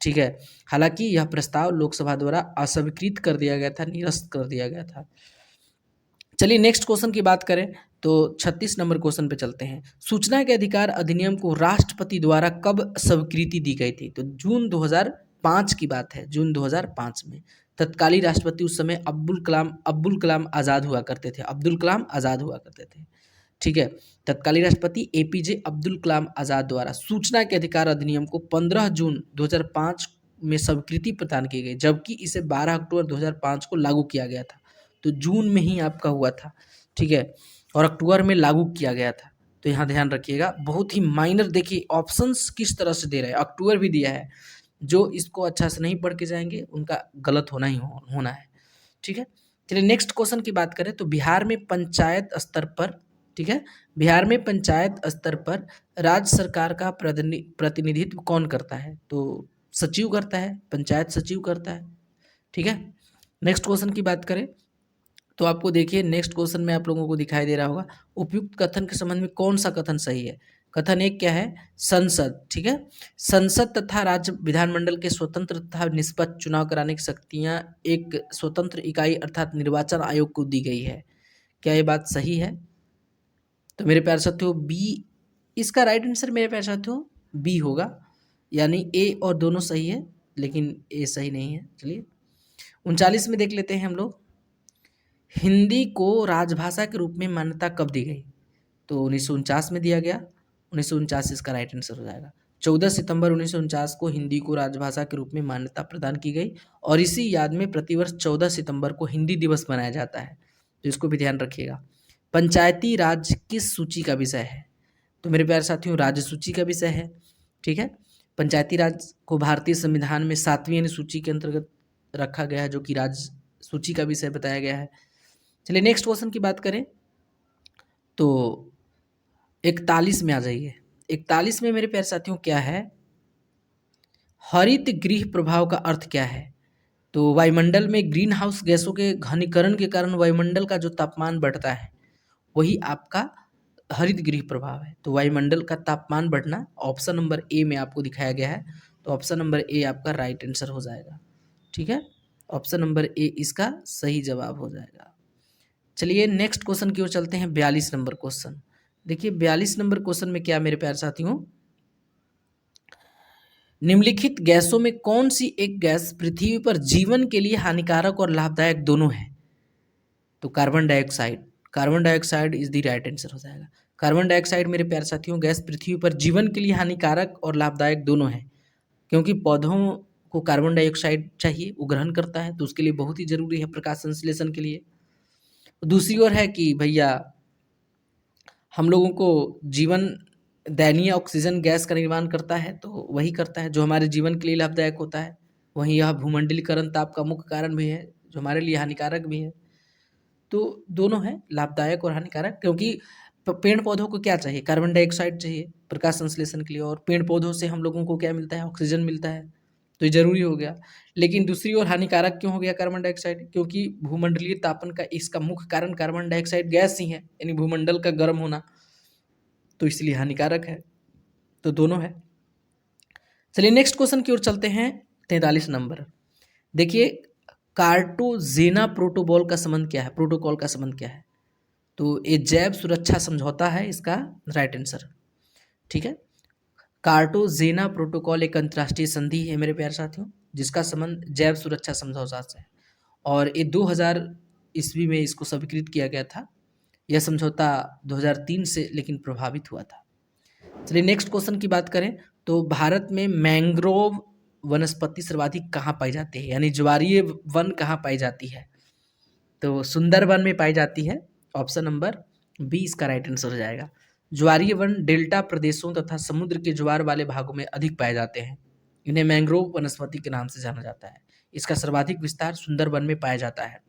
ठीक है। हालांकि यह प्रस्ताव लोकसभा द्वारा अस्वीकृत कर दिया गया था, निरस्त कर दिया गया था। चलिए नेक्स्ट क्वेश्चन की बात करें तो 36 नंबर क्वेश्चन पे चलते हैं। सूचना के अधिकार अधिनियम को राष्ट्रपति द्वारा कब स्वीकृति दी गई थी? तो जून 2005 की बात है, जून 2005 में। तत्कालीन राष्ट्रपति उस समय अब्दुल कलाम आज़ाद हुआ करते थे, अब्दुल कलाम आज़ाद हुआ करते थे, ठीक है। तत्कालीन राष्ट्रपति एपीजे अब्दुल कलाम आज़ाद द्वारा सूचना के अधिकार अधिनियम को 15 जून 2005 में स्वीकृति प्रदान की गई, जबकि इसे 12 अक्टूबर 2005 को लागू किया गया था। तो जून में ही आपका हुआ था, ठीक है, और अक्टूबर में लागू किया गया था। तो यहाँ ध्यान रखिएगा, बहुत ही माइनर, देखिए ऑप्शंस किस तरह से दे रहे हैं, अक्टूबर भी दिया है। जो इसको अच्छा से नहीं पढ़ के जाएंगे उनका गलत होना है, ठीक है। चलिए नेक्स्ट क्वेश्चन की बात करें तो बिहार में पंचायत स्तर पर, ठीक है, बिहार में पंचायत स्तर पर राज्य सरकार का प्रतिनिधित्व कौन करता है? तो सचिव करता है, पंचायत सचिव करता है, ठीक है। नेक्स्ट क्वेश्चन की बात करें तो आपको देखिए नेक्स्ट क्वेश्चन में आप लोगों को दिखाई दे रहा होगा, उपयुक्त कथन के संबंध में कौन सा कथन सही है? कथन एक क्या है? संसद, ठीक है, संसद तथा राज्य विधानमंडल के स्वतंत्र तथा निष्पक्ष चुनाव कराने की शक्तियां एक स्वतंत्र इकाई अर्थात निर्वाचन आयोग को दी गई है। क्या ये बात सही है? तो मेरे प्यारे साथियों बी इसका राइट आंसर मेरे प्यारे साथियों बी होगा, यानी ए और दोनों सही है लेकिन ए सही नहीं है। चलिए 39 में देख लेते हैं हम लोग, हिंदी को राजभाषा के रूप में मान्यता कब दी गई? तो 1949 में दिया गया, 1949 इसका राइट आंसर हो जाएगा। 14 सितंबर 1949 को हिंदी को राजभाषा के रूप में मान्यता प्रदान की गई और इसी याद में प्रतिवर्ष 14 सितंबर को हिंदी दिवस मनाया जाता है, तो इसको भी ध्यान रखिएगा। पंचायती राज किस सूची का विषय है? तो मेरे प्यारे साथियों राज्य सूची का विषय है, ठीक है। पंचायती राज को भारतीय संविधान में 7वीं अनुसूची के अंतर्गत रखा गया है, जो कि राज्य सूची का विषय बताया गया है। चलिए नेक्स्ट क्वेश्चन की बात करें तो 41 में आ जाइए। 41 में मेरे प्यारे साथियों क्या है? हरित गृह प्रभाव का अर्थ क्या है? तो वायुमंडल में ग्रीन हाउस गैसों के घनीकरण के कारण वायुमंडल का जो तापमान बढ़ता है वही आपका हरित गृह प्रभाव है। तो वायुमंडल का तापमान बढ़ना ऑप्शन नंबर ए में आपको दिखाया गया है, तो ऑप्शन नंबर ए आपका राइट आंसर हो जाएगा, ठीक है। ऑप्शन नंबर ए इसका सही जवाब हो जाएगा। चलिए नेक्स्ट क्वेश्चन की ओर चलते हैं, 42 नंबर क्वेश्चन। देखिए 42 नंबर क्वेश्चन में क्या मेरे प्यारे साथियों, निम्नलिखित गैसों में कौन सी एक गैस पृथ्वी पर जीवन के लिए हानिकारक और लाभदायक दोनों है? तो carbon dioxide is the right answer हो जाएगा। कार्बन डाइऑक्साइड मेरे प्यारे साथियों गैस पृथ्वी पर जीवन के लिए हानिकारक और लाभदायक दोनों है, क्योंकि पौधों को कार्बन डाइऑक्साइड चाहिए, वो ग्रहण करता है, तो उसके लिए बहुत ही जरूरी है प्रकाश संश्लेषण के लिए। दूसरी ओर है कि भैया हम लोगों को जीवन दैनीय ऑक्सीजन गैस का निर्माण करता है, तो वही करता है जो हमारे जीवन के लिए लाभदायक होता है। वहीं यह भूमंडलीकरण ताप का मुख्य कारण भी है, जो हमारे लिए हानिकारक भी है। तो दोनों है, लाभदायक और हानिकारक, क्योंकि पेड़ पौधों को क्या चाहिए, कार्बन डाइऑक्साइड चाहिए प्रकाश संश्लेषण के लिए, और पेड़ पौधों से हम लोगों को क्या मिलता है, ऑक्सीजन मिलता है, तो ये जरूरी हो गया। लेकिन दूसरी ओर हानिकारक क्यों हो गया कार्बन डाइऑक्साइड, क्योंकि भूमंडलीय तापन का इसका मुख्य कारण कार्बन डाइऑक्साइड गैस ही है, यानी भूमंडल का गर्म होना, तो इसलिए हानिकारक है। तो दोनों है। चलिए नेक्स्ट क्वेश्चन की ओर चलते हैं। 43 नंबर देखिए, कार्टाजेना प्रोटोकॉल का संबंध क्या है, प्रोटोकॉल का संबंध क्या है, तो ये जैव सुरक्षा समझौता है, इसका राइट आंसर। ठीक है, कार्टाजेना प्रोटोकॉल एक अंतर्राष्ट्रीय संधि है मेरे प्यारे साथियों, जिसका संबंध जैव सुरक्षा समझौता से है, और ये 2000 ईस्वी में इसको स्वीकृत किया गया था। यह समझौता 2003 से लेकिन प्रभावित हुआ था। चलिए नेक्स्ट क्वेश्चन की बात करें तो भारत में मैंग्रोव वनस्पति सर्वाधिक कहाँ पाई जाती है, यानी ज्वारीय वन कहाँ पाई जाती है, तो सुंदरबन में पाई जाती है। ऑप्शन नंबर बी इसका राइट आंसर हो जाएगा। ज्वारीय वन डेल्टा प्रदेशों तथा समुद्र के ज्वार वाले भागों में अधिक पाए जाते हैं। इन्हें मैंग्रोव वनस्पति के नाम से जाना जाता है। इसका सर्वाधिक विस्तार सुंदरबन में पाया जाता है।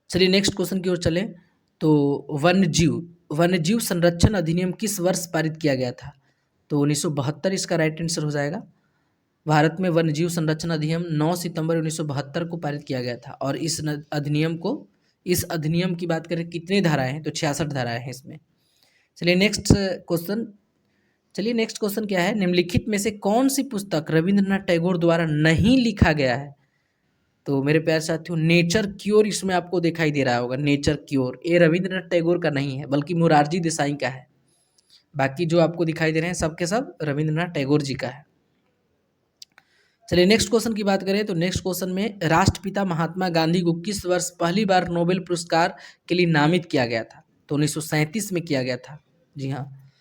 चलिए नेक्स्ट क्वेश्चन की ओर चलें तो वन्यजीव संरक्षण अधिनियम किस वर्ष पारित किया गया था, तो 1972 इसका राइट आंसर हो जाएगा। भारत में वन्यजीव संरक्षण अधिनियम 9 सितंबर 1972 को पारित किया गया था, और इस अधिनियम की बात करें कितनी धाराएं हैं, तो 66 धाराएं हैं इसमें। चलिए नेक्स्ट क्वेश्चन क्या है, निम्नलिखित में से कौन सी पुस्तक रविंद्रनाथ टैगोर द्वारा नहीं लिखा गया है, तो मेरे प्यारे साथियों नेचर क्योर इसमें आपको दिखाई दे रहा होगा। नेचर क्योर ये रविंद्रनाथ टैगोर का नहीं है, बल्कि मोरारजी देसाई का है। बाकी जो आपको दिखाई दे रहे हैं सबके सब रविंद्रनाथ टैगोर जी का है। चलिए नेक्स्ट क्वेश्चन की बात करें तो नेक्स्ट क्वेश्चन में राष्ट्रपिता महात्मा गांधी को किस वर्ष पहली बार नोबेल पुरस्कार के लिए नामित किया गया था, तो 1937 में किया गया था। जी हाँ,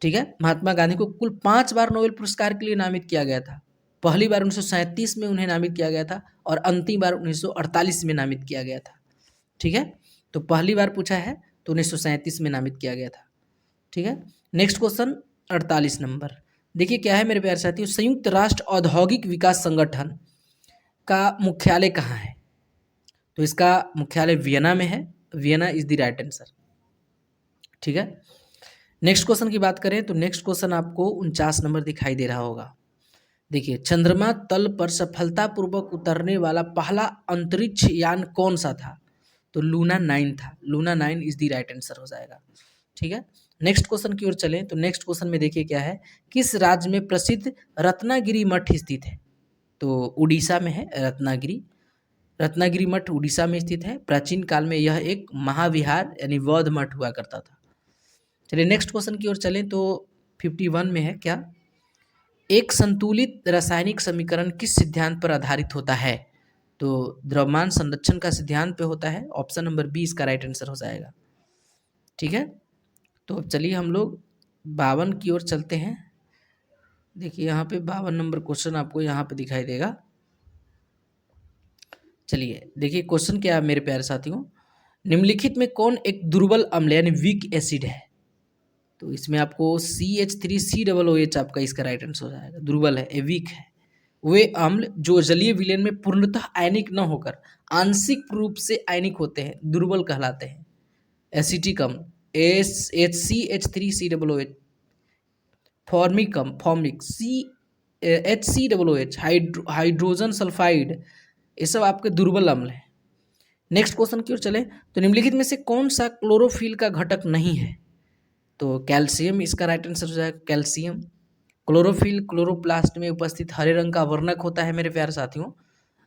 ठीक है, महात्मा गांधी को कुल 5 बार नोबेल पुरस्कार के लिए नामित किया गया था। पहली बार 1937 में उन्हें नामित किया गया था, और अंतिम बार 1948 में नामित किया गया था। ठीक है, तो पहली बार पूछा है तो 1937 में नामित किया गया था। ठीक है, नेक्स्ट क्वेश्चन 48 नंबर देखिए क्या है मेरे प्यारे साथियों, संयुक्त राष्ट्र औद्योगिक विकास संगठन का मुख्यालय कहाँ है, तो इसका मुख्यालय वियना में है। Vienna is the right answer. ठीक है, नेक्स्ट क्वेश्चन की बात करें तो नेक्स्ट क्वेश्चन आपको 49 नंबर दिखाई दे रहा होगा। देखिए, चंद्रमा तल पर सफलतापूर्वक उतरने वाला पहला अंतरिक्ष यान कौन सा था, तो लूना 9 था। Luna 9 is the right answer हो जाएगा। ठीक है, नेक्स्ट क्वेश्चन की ओर चलें तो नेक्स्ट क्वेश्चन में देखिए क्या है, किस राज्य में प्रसिद्ध रत्नागिरी मठ स्थित है, तो उड़ीसा में है रत्नागिरी। रत्नागिरी मठ उड़ीसा में स्थित है। प्राचीन काल में यह एक महाविहार यानी बौद्ध मठ हुआ करता था। चलिए नेक्स्ट क्वेश्चन की ओर चलें तो 51 में है क्या, एक संतुलित रासायनिक समीकरण किस सिद्धांत पर आधारित होता है, तो द्रव्यमान संरक्षण का सिद्धांत पे होता है। ऑप्शन नंबर बी इसका राइट आंसर हो जाएगा। ठीक है, तो अब चलिए हम लोग 52 की ओर चलते हैं। देखिए यहाँ पे 52 नंबर क्वेश्चन आपको यहाँ पे दिखाई देगा। चलिए देखिए क्वेश्चन क्या है मेरे प्यारे साथियों, निम्नलिखित में कौन एक दुर्बल अम्ल यानी वीक एसिड है, तो इसमें आपको CH3COOH आपका इसका राइट आंसर हो जाएगा। दुर्बल है, वीक है। वे अम्ल जो जलीय विलयन में पूर्णतः आयनिक न होकर आंशिक रूप से आयनिक होते हैं, दुर्बल कहलाते हैं। एसिटिक अम्ल HCH3COOH, formic HCOOH, hydrogen sulphide, ये सब आपके दुर्बल अम्ल हैं। नेक्स्ट क्वेश्चन की ओर चले तो निम्नलिखित में से कौन सा क्लोरोफिल का घटक नहीं है, तो कैल्शियम इसका राइट आंसर हो जाएगा। कैल्शियम, क्लोरोफिल क्लोरोप्लास्ट में उपस्थित हरे रंग का वर्णक होता है मेरे प्यारे साथियों,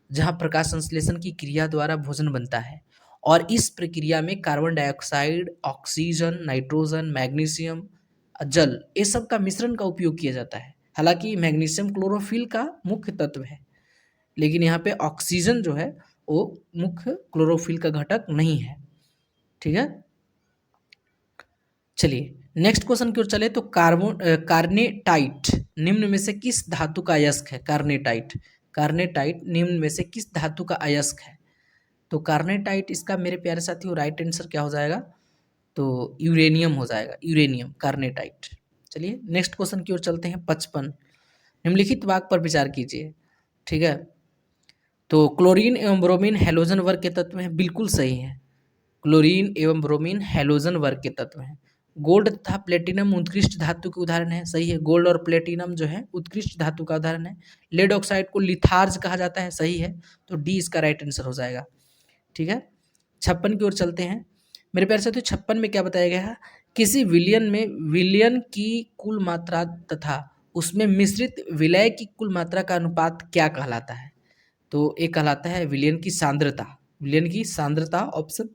जहां प्रकाश संश्लेषण की क्रिया द्वारा भोजन बनता है, और इस प्रक्रिया में carbon dioxide, oxygen, nitrogen, magnesium, जल, ये सब का मिश्रण का उपयोग किया जाता है। हालांकि मैग्नीशियम क्लोरोफिल का मुख्य तत्व है, लेकिन यहाँ पे ऑक्सीजन जो है वो मुख्य क्लोरोफिल का घटक नहीं है। ठीक है, चलिए नेक्स्ट क्वेश्चन की ओर चले तो कार्नेटाइट निम्न में से किस धातु का अयस्क है? कार्नेटाइट, कार्नेटाइट निम्न में से किस धातु का अयस्क है? तो कार्नेटाइट इसका मेरे प्यारे साथियों राइट आंसर क्या हो जाएगा? तो यूरेनियम हो जाएगा, यूरेनियम कार्नेटाइट। चलिए नेक्स्ट क्वेश्चन की ओर चलते हैं। 55 निम्नलिखित वाक्य पर विचार कीजिए। ठीक है, तो क्लोरीन एवं ब्रोमीन हैलोजन वर्ग के तत्व हैं, बिल्कुल सही है। क्लोरीन एवं ब्रोमीन हैलोजन वर्ग के तत्व हैं। गोल्ड तथा प्लेटिनम उत्कृष्ट धातु के उदाहरण है, सही है। गोल्ड और प्लेटिनम जो है उत्कृष्ट धातु का उदाहरण है। लेड ऑक्साइड को लिथार्ज कहा जाता है, सही है। तो डी इसका राइट आंसर हो जाएगा। ठीक है, 56 की ओर चलते हैं। मेरे प्यारे साथियों 56 में क्या बताया गया है? किसी विलयन में विलयन की कुल मात्रा तथा उसमें मिश्रित विलय की कुल मात्रा का अनुपात क्या कहलाता है? तो एक कहलाता है विलयन की सांद्रता, विलयन की सांद्रता ऑप्शन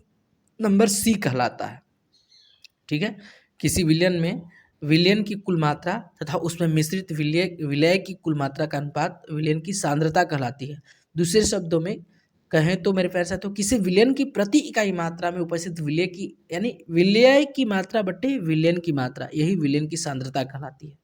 नंबर सी कहलाता है। ठीक है, किसी विलयन में विलयन की कुल मात्रा तथा उसमें मिश्रित विलय विलय की कुल मात्रा का अनुपात विलयन की सांद्रता कहलाती है। दूसरे शब्दों में कहें तो मेरे प्यारे साथियों किसी विलयन की प्रति इकाई मात्रा में उपस्थित विलय की यानी विलय की मात्रा बटे विलयन की मात्रा, यही विलयन की सांद्रता कहलाती है।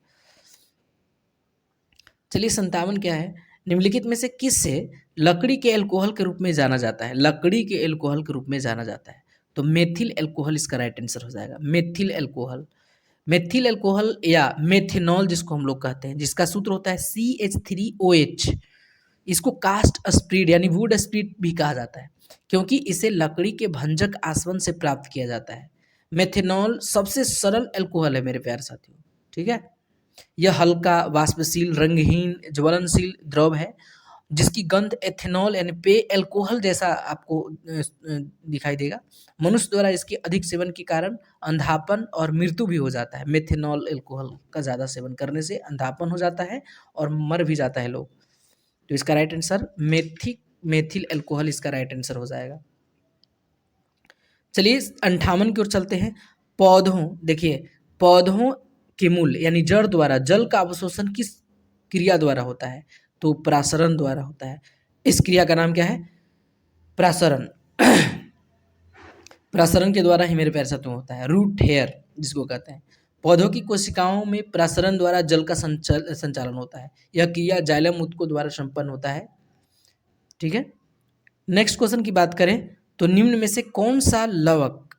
चलिए 57 क्या है? निम्नलिखित में से किस से लकड़ी के अल्कोहल के रूप में जाना जाता है? लकड़ी के अल्कोहल के रूप में जाना जाता है, तो मेथिल अल्कोहल इसका राइट आंसर हो जाएगा। मेथिल अल्कोहल, मेथिल अल्कोहल या मेथेनॉल जिसको हम लोग कहते हैं, जिसका सूत्र होता है CH3OH। इसको कास्ट स्प्रीड यानी वुड स्प्रीड भी कहा जाता है, क्योंकि इसे लकड़ी के भंजक आसवन से प्राप्त किया जाता है। मेथेनॉल सबसे सरल अल्कोहल है मेरे प्यारे साथियों। ठीक है, यह हल्का, वाष्पशील, रंगहीन, ज्वलनशील द्रव है जिसकी गंध एथेनॉल यानी पेय अल्कोहल जैसा आपको दिखाई देगा। मनुष्य द्वारा इसके अधिक सेवन के कारण अंधापन और मृत्यु भी हो जाता है। मेथेनॉल अल्कोहल का ज़्यादा सेवन करने से अंधापन हो जाता है और मर भी जाता है लोग। तो इसका राइट आंसर मेथिल अल्कोहल इसका राइट आंसर हो जाएगा। चलिए 58 की ओर चलते हैं। पौधों, देखिए पौधों के मूल यानी जड़ द्वारा जल का अवशोषण किस क्रिया द्वारा होता है? तो प्रासरण द्वारा होता है। इस क्रिया का नाम क्या है? प्रासरण। प्रासरण के द्वारा ही मेरे प्यारे साथियों होता है। रूट हेयर जिसको कहते हैं। पौधों की कोशिकाओं में प्रासरण द्वारा जल का संचालन होता है। यह क्रिया जाइलम ऊतकों द्वारा संपन्न होता है। ठीक है, नेक्स्ट क्वेश्चन की बात करें तो निम्न में से कौन सा लवक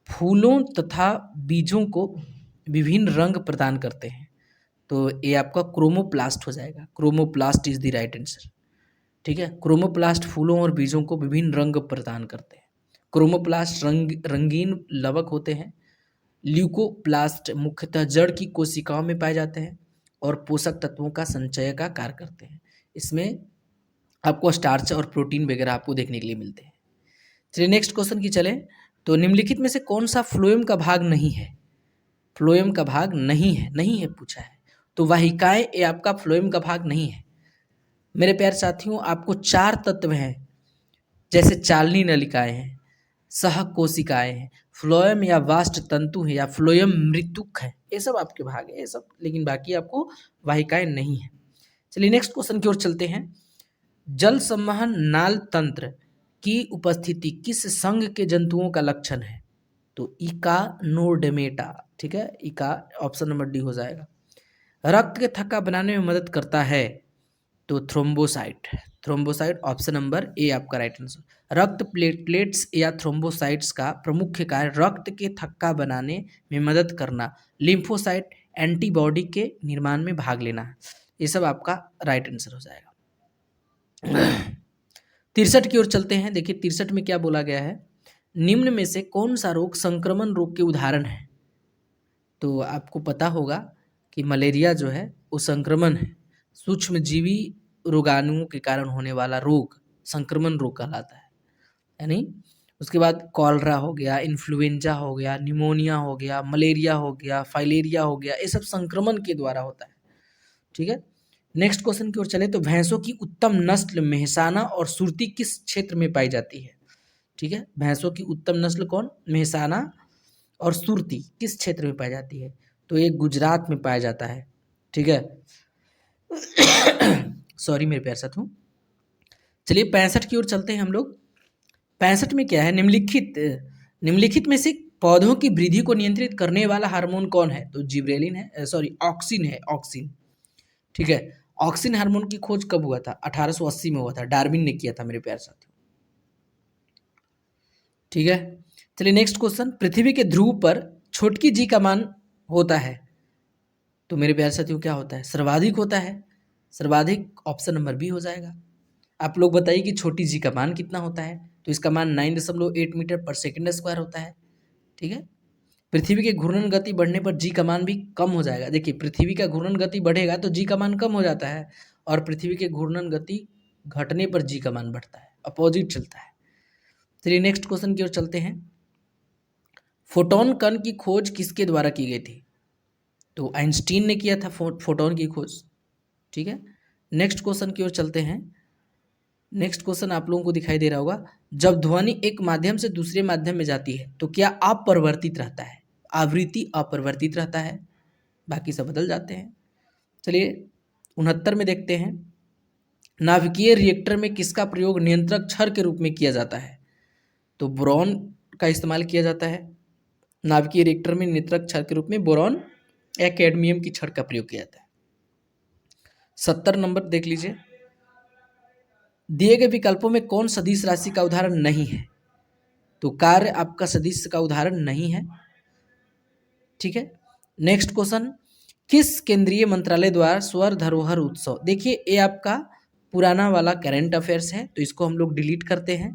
फूलों तथा बीजों को विभिन्न रंग प्रदान करते हैं? तो ये आपका क्रोमोप्लास्ट हो जाएगा। Chromoplast is the right answer. ठीक है, क्रोमोप्लास्ट फूलों और बीजों को विभिन्न रंग प्रदान करते हैं। क्रोमोप्लास्ट रंगीन लवक होते हैं। ल्यूकोप्लास्ट मुख्यतः जड़ की कोशिकाओं में पाए जाते हैं और पोषक तत्वों का संचय का कार्य करते हैं। इसमें आपको स्टार्च और प्रोटीन वगैरह आपको देखने के लिए मिलते हैं। चलिए नेक्स्ट क्वेश्चन की चले तो निम्नलिखित में से कौन सा फ्लोएम का भाग नहीं है? फ्लोएम का भाग नहीं है, नहीं है पूछा है, तो वाहिकाएं ये आपका फ्लोएम का भाग नहीं है। मेरे प्यारे साथियों आपको 4 तत्व हैं, जैसे चालनी नलिकाएं हैं, सह कोशिकाएं हैं, फ्लोएम या वास्ट तंतु है या फ्लोएम मृतुक है, ये सब आपके भाग है ये सब, लेकिन बाकी आपको वाहिकाएं नहीं है। चलिए नेक्स्ट क्वेश्चन की ओर चलते हैं। जल संवहन नाल तंत्र की उपस्थिति किस संघ के जंतुओं का लक्षण है? तो इकानोडेर्मेटा। ठीक है, इका ऑप्शन नंबर डी हो जाएगा। रक्त के थक्का बनाने में मदद करता है, तो थ्रोम्बोसाइट, थ्रोम्बोसाइट ऑप्शन नंबर ए आपका राइट आंसर। रक्त प्लेटलेट्स या थ्रोम्बोसाइट्स का प्रमुख कार्य रक्त के थक्का बनाने में मदद करना, लिम्फोसाइट एंटीबॉडी के निर्माण में भाग लेना है। ये सब आपका राइट आंसर हो जाएगा। 63 की ओर चलते हैं। देखिए 63 में क्या बोला गया है? निम्न में से कौन सा रोग संक्रमण रोग के उदाहरण है? तो आपको पता होगा कि मलेरिया जो है वो संक्रमण है। सूक्ष्मजीवी रोगाणुओं के कारण होने वाला रोग संक्रमण रोग कहलाता है। यानी उसके बाद कॉलरा हो गया, इन्फ्लुएंजा हो गया, निमोनिया हो गया, मलेरिया हो गया, फाइलेरिया हो गया, ये सब संक्रमण के द्वारा होता है। ठीक है, नेक्स्ट क्वेश्चन की ओर चले तो भैंसों की उत्तम नस्ल मेहसाना और सुरती किस क्षेत्र में पाई जाती है? ठीक है, भैंसों की उत्तम नस्ल कौन? मेहसाना और सुरती किस क्षेत्र में पाई जाती है? तो ये गुजरात में पाया जाता है। ठीक है, सॉरी मेरे प्यारे साथियों। चलिए 65 की ओर चलते हैं हम लोग। 65 में क्या है, निम्नलिखित में से पौधों की वृद्धि को नियंत्रित करने वाला हार्मोन कौन है? तो जिब्रेलिन है, सॉरी ऑक्सिन है, ऑक्सिन। ठीक है, ऑक्सिन हार्मोन की खोज कब हुआ था? 1880 में हुआ था, डार्विन ने किया था मेरे प्यारे साथियों। ठीक है, चलिए नेक्स्ट क्वेश्चन, पृथ्वी के ध्रुव पर छोटकी जी का मान होता है, तो मेरे प्यारे साथियों क्या होता है? सर्वाधिक होता है। सर्वाधिक ऑप्शन नंबर बी हो जाएगा। आप लोग बताइए कि छोटी जी का मान कितना होता है? तो इसका मान 9.8 मीटर पर सेकंड स्क्वायर होता है। ठीक है, पृथ्वी के घूर्णन गति बढ़ने पर जी का मान भी कम हो जाएगा। देखिए, पृथ्वी का घूर्णन गति बढ़ेगा तो जी का मान कम हो जाता है, और पृथ्वी के घूर्णन गति घटने पर जी का मान बढ़ता है, अपोजिट चलता है। चलिए नेक्स्ट क्वेश्चन की ओर चलते हैं। फोटोन कण की खोज किसके द्वारा की गई थी? तो आइंस्टीन ने किया था फोटोन की खोज। ठीक है, नेक्स्ट क्वेश्चन की ओर चलते हैं। नेक्स्ट क्वेश्चन आप लोगों को दिखाई दे रहा होगा, जब ध्वनि एक माध्यम से दूसरे माध्यम में जाती है तो क्या अपरिवर्तित रहता है? आवृत्ति अपरिवर्तित रहता है, बाकी सब बदल जाते हैं। चलिए 69 में देखते हैं, नाभिकीय रिएक्टर में किसका प्रयोग नियंत्रक छड़ के रूप में किया जाता है? तो बोरॉन का इस्तेमाल किया जाता है। नाभिकीय रिएक्टर में नियंत्रक छड़ के रूप में बोरॉन या कैडमियम की छड़ का प्रयोग किया जाता है। 70 नंबर देख लीजिए, दिए गए विकल्पों में कौन सदिश राशि का उदाहरण नहीं है? तो कार्य आपका सदिश का उदाहरण नहीं है। ठीक है, नेक्स्ट क्वेश्चन, किस केंद्रीय मंत्रालय द्वारा स्वर धरोहर उत्सव, देखिए ये आपका पुराना वाला करंट अफेयर्स है, तो इसको हम लोग डिलीट करते हैं।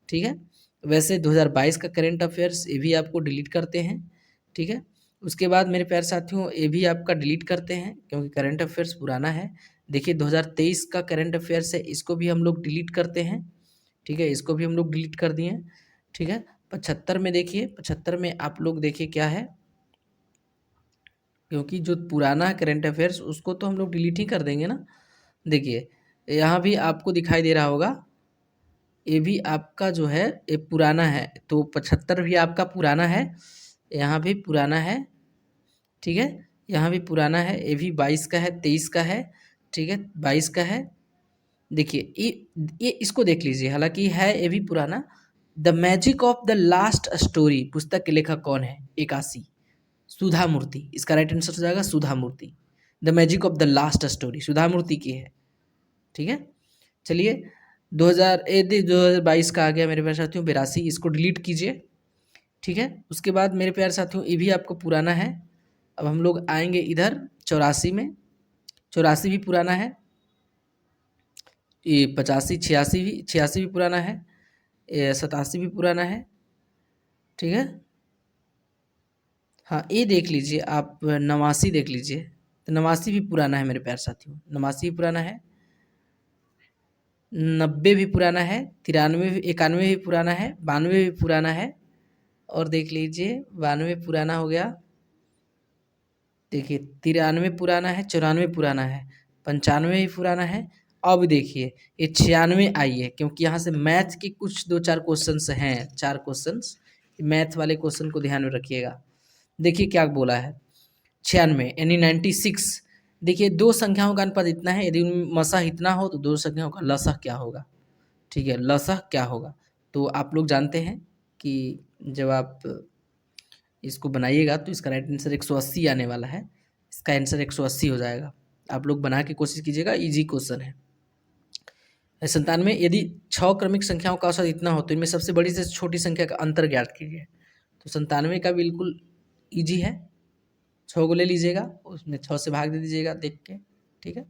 ठीक है, वैसे 2022 का करंट अफेयर्स ये भी आपको डिलीट करते हैं। ठीक है, उसके बाद मेरे प्यारे साथियों ये भी आपका डिलीट करते हैं क्योंकि करंट अफेयर्स पुराना है। देखिए 2023 का करंट अफेयर्स है, इसको भी हम लोग डिलीट करते हैं। ठीक है, इसको भी हम लोग डिलीट कर दिए। ठीक है, 75 में देखिए, 75 में आप लोग देखिए क्या है, क्योंकि जो पुराना करंट अफेयर्स उसको तो हम लोग डिलीट ही कर देंगे ना। देखिए यहाँ भी आपको दिखाई दे रहा होगा, ये भी आपका जो है ये पुराना है, तो 75 भी आपका पुराना है, यहाँ भी पुराना है। ठीक है, यहाँ भी पुराना है, ये भी 22 का है, 23 का है। ठीक है, 22 का है। देखिए ये इसको देख लीजिए, हालांकि है ये भी पुराना। The magic of the last story पुस्तक के लेखक कौन है? 81, सुधा मूर्ति। इसका राइट आंसर हो जाएगा Sudha Murthy. The magic of the last story Sudha Murthy की है। ठीक है, चलिए 2022 का आ गया मेरे प्यारे साथियों 82, इसको डिलीट कीजिए। ठीक है, उसके बाद मेरे प्यारे साथियों ये भी आपको पुराना है। अब हम लोग आएंगे इधर 84 में, 84 भी पुराना है। ये 85, 86 भी पुराना है। 87 भी पुराना है। ठीक है, हाँ ये देख लीजिए आप, 89 देख लीजिए, तो 89 भी पुराना है मेरे प्यारे साथियों, 89 भी पुराना है। 90 भी पुराना है, 93 भी, 91 भी पुराना है, 92 भी पुराना है, और देख लीजिए 92 पुराना हो गया। देखिए 93 पुराना है, 94 पुराना है, 95 भी पुराना है। अब देखिए ये 96 आई है, क्योंकि यहाँ से मैथ के कुछ 2-4 क्वेश्चंस हैं, 4 क्वेश्चंस, मैथ वाले क्वेश्चन को ध्यान में रखिएगा। देखिए क्या बोला है, 96 यानी 96। देखिए दो संख्याओं का अनुपात इतना है, यदि उनमें मसह इतना हो तो दो संख्याओं का लसह क्या होगा? ठीक है, लसह क्या होगा? तो आप लोग जानते हैं कि जब आप इसको बनाइएगा तो इसका राइट आंसर 180 आने वाला है। इसका आंसर 180 हो जाएगा। आप लोग बना के कोशिश कीजिएगा, इजी क्वेश्चन है। 97, यदि 6 क्रमिक संख्याओं का औसत इतना हो तो इनमें सबसे बड़ी से छोटी संख्या का अंतर ज्ञात कीजिए। तो 97 का बिल्कुल ईजी है, 6 को ले लीजिएगा, उसमें 6 से भाग दे दीजिएगा देख के। ठीक है,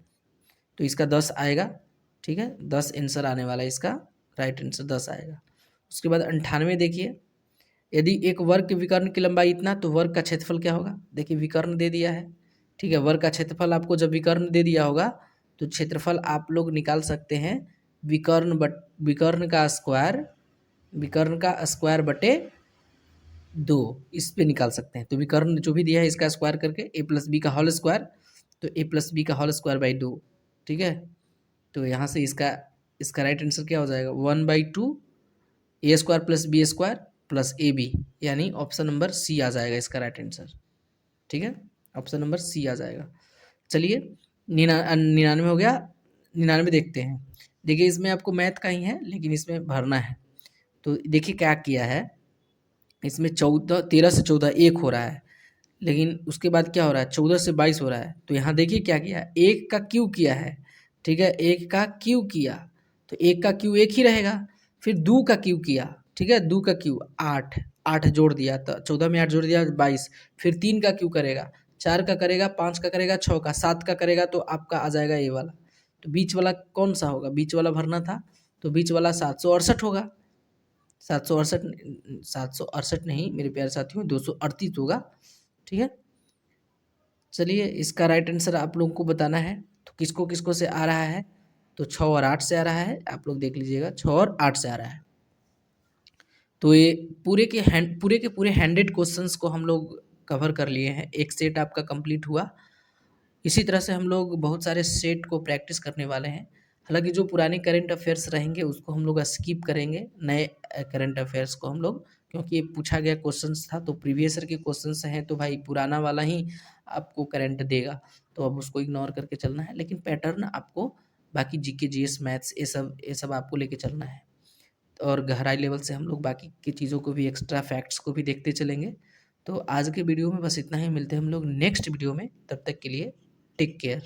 तो इसका 10 आएगा। ठीक है, 10 आंसर आने वाला है इसका, राइट आंसर 10 आएगा। उसके बाद 98 देखिए, यदि एक वर्ग के विकर्ण की लंबाई इतना तो वर्ग का क्षेत्रफल क्या होगा? देखिए विकर्ण दे दिया है। ठीक है, वर्ग का क्षेत्रफल आपको जब विकर्ण दे दिया होगा तो क्षेत्रफल आप लोग निकाल सकते हैं विकर्ण का स्क्वायर बटे 2, इस पे निकाल सकते हैं। तो विकर्ण जो भी दिया है इसका स्क्वायर करके a+b का होल स्क्वायर, तो a+b का होल स्क्वायर बाई 2। ठीक है, तो यहाँ से इसका राइट आंसर क्या हो जाएगा? 1/2 a² + b² + ab, यानी ऑप्शन नंबर सी आ जाएगा इसका राइट आंसर। ठीक है, ऑप्शन नंबर सी आ जाएगा। चलिए 99 हो गया। 99 देखते हैं, देखिए इसमें आपको मैथ का ही है, लेकिन इसमें भरना है। तो देखिए क्या किया है, इसमें 14 13 से 14 1 हो रहा है, लेकिन उसके बाद क्या हो रहा है, 14 से 22 हो रहा है। तो यहाँ देखिए क्या किया, 1 का क्यू किया है, ठीक है, 1 का क्यू किया, तो 1 का क्यू 1 ही रहेगा। फिर 2 का क्यू किया, ठीक है, 2 का क्यू 8, 8 जोड़ दिया तो 14 में 8 जोड़ दिया 22। फिर 3 का क्यू करेगा, 4 का करेगा, 5 का करेगा, 6 का, 7 का करेगा, तो आपका आ जाएगा ये वाला। तो बीच वाला कौन सा होगा, बीच वाला भरना था, तो बीच वाला 768 होगा। 768, 768 नहीं मेरे प्यारे साथियों, 238 होगा, ठीक है। चलिए इसका राइट आंसर आप लोगों को बताना है। तो किसको किसको से आ रहा है, तो 6 और 8 से आ रहा है, आप लोग देख लीजिएगा, 6 और 8 से आ रहा है। तो ये पूरे के पूरे 100 क्वेश्चंस को हम लोग कवर कर लिए हैं, एक सेट आपका कंप्लीट हुआ। इसी तरह से हम लोग बहुत सारे सेट को प्रैक्टिस करने वाले हैं। हालांकि जो पुराने करंट अफेयर्स रहेंगे उसको हम लोग स्किप करेंगे, नए करंट अफेयर्स को हम लोग, क्योंकि ये पूछा गया क्वेश्चंस था, तो प्रीवियस ईयर के क्वेश्चंस हैं, तो भाई पुराना वाला ही आपको करंट देगा, तो अब उसको इग्नोर करके चलना है। लेकिन पैटर्न आपको बाकी जीके जीएस मैथ्स ये सब आपको लेके चलना है। और गहराई लेवल से हम लोग बाकी की चीज़ों को भी, एक्स्ट्रा फैक्ट्स को भी देखते चलेंगे। तो आज के वीडियो में बस इतना ही, मिलते हैं हम लोग नेक्स्ट वीडियो में, तब तक के लिए टेक केयर।